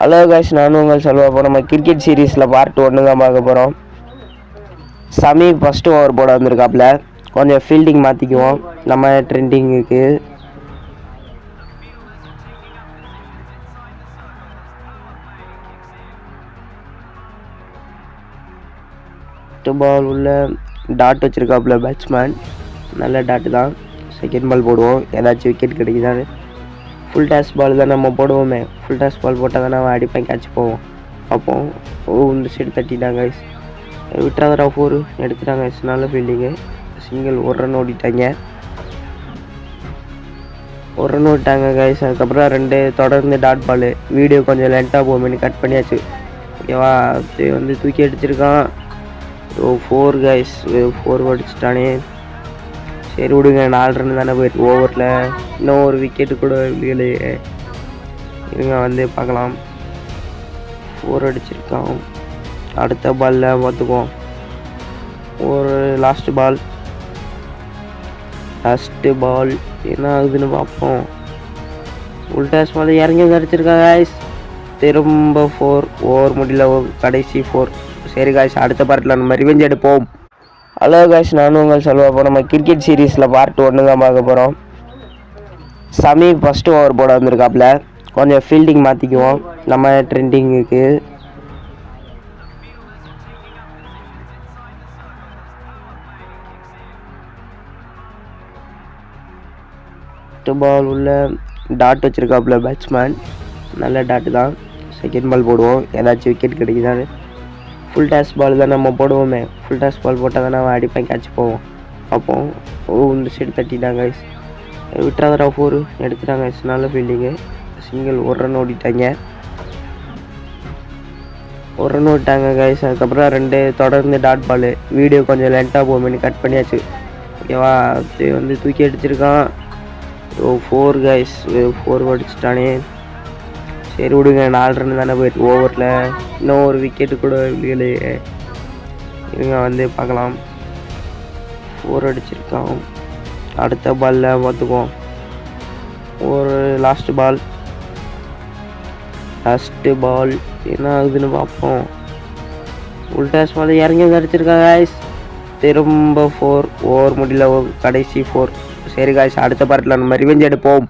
Hello guys, நானும் உங்கள் செல்வா. இப்போ நம்ம கிரிக்கெட் சீரீஸில் பார்ட் 1 தான் பார்க்க போகிறோம். சமி ஃபஸ்ட்டு ஓவர் போட வந்திருக்காப்புல. கொஞ்சம் ஃபீல்டிங் மாற்றிக்குவோம் நம்ம ட்ரெண்டிங்குக்கு. ஃபஸ்ட்டு பால் உள்ள டாட் வச்சுருக்காப்புல பேட்ஸ்மேன். நல்ல டாட்டு தான். செகண்ட் பால் போடுவோம், ஏதாச்சும் விக்கெட் கிடைக்குதான்னு. ஃபுல் டாஸ் பால் தான் நம்ம போடுவோமே. ஃபுல் டாஸ் பால் போட்டால் தான் அவன் அடிப்பேன், கேட்ச் போவோம் பார்ப்போம். இந்த சைடு தட்டிட்டாங்க கைஸ். விட்டுறாதரா, 4 எடுத்துட்டாங்க. நல்ல ஃபீல்டிங்கு. சிங்கிள், ஒரு ரன் ஓடிட்டாங்க. கைஸ். அதுக்கப்புறம் 2 தொடர்ந்து டாட் பால். வீடியோ கொஞ்சம் லென்த்தாக போகும்னு கட் பண்ணியாச்சு. ஓகேவா, வந்து தூக்கி அடிச்சிருக்கான். 4 கைஸ். 4 அடிச்சிட்டானே. சரி விடுங்க, 4 ரன் தானே போயிருக்கு ஓவரில். இன்னும் ஒரு விக்கெட்டு கூட இல்லையே. இருங்க வந்து பார்க்கலாம். 4 அடிச்சிருக்கான். அடுத்த பாலில் பார்த்துக்குவோம். ஒரு லாஸ்ட்டு பால் என்ன ஆகுதுன்னு பார்ப்போம். உல்டாஸ் பால் இறங்கி அடிச்சிருக்கா காய்ஸ். திரும்ப 4. ஓவர் முடியல, கடைசி 4. சரி காய்ஸ், அடுத்த பார்ட்டில் நம்ம ரிவெஞ்ச் எடுப்போம். ஹலோ காய்ஸ், நானும் உங்கள் செல்வா. இப்போ நம்ம கிரிக்கெட் சீரீஸில் பார்ட் 1 தான் பார்க்க போகிறோம். சமி ஃபஸ்ட்டு ஓவர் போட வந்திருக்காப்புல. கொஞ்சம் ஃபீல்டிங் மாற்றிக்குவோம் நம்ம ட்ரெண்டிங்குக்கு. ஃபஸ்ட்டு பால் உள்ள டாட் வச்சுருக்காப்புல பேட்ஸ்மேன். நல்ல டாட்டு தான். செகண்ட் பால் போடுவோம், ஏதாச்சும் விக்கெட் கிடைக்குதான்னு. ஃபுல் டாஸ் பால் தான் நம்ம போடுவோமே. ஃபுல் டாஸ் பால் போட்டால் தான் அவன் அடிப்பேன், கேட்ச் போவோம் பார்ப்போம். இந்த சைடு தட்டிட்டாங்க கைஸ். விட்டுறாதரா, 4 எடுத்துட்டாங்க. நல்ல ஃபீல்டிங்கு. சிங்கிள், ஒரு ரன் ஓடிட்டாங்க. கைஸ். அதுக்கப்புறம் 2 தொடர்ந்து டாட் பால். வீடியோ கொஞ்சம் லென்த்தாக போகும்னு கட் பண்ணியாச்சு. ஓகேவா, வந்து தூக்கி அடிச்சிருக்கான். 4 கைஸ். 4 அடிச்சிட்டானே. சரி விடுங்க, 4 ரன் தானே போயிருக்கு ஓவரில். இன்னும் ஒரு விக்கெட்டு கூட இல்லையே. இருங்க வந்து பார்க்கலாம். 4 அடிச்சிருக்கான். அடுத்த பாலில் பார்த்துக்குவோம். ஒரு லாஸ்ட்டு பால் என்ன ஆகுதுன்னு பார்ப்போம். உல்டாஸ் பால் இறங்கி அடிச்சிருக்கா காய்ஸ். திரும்ப 4. ஓவர் முடியல, கடைசி 4. சரி காய்ஸ், அடுத்த பார்ட்டில் நம்ம ரிவெஞ்ச் எடுப்போம்.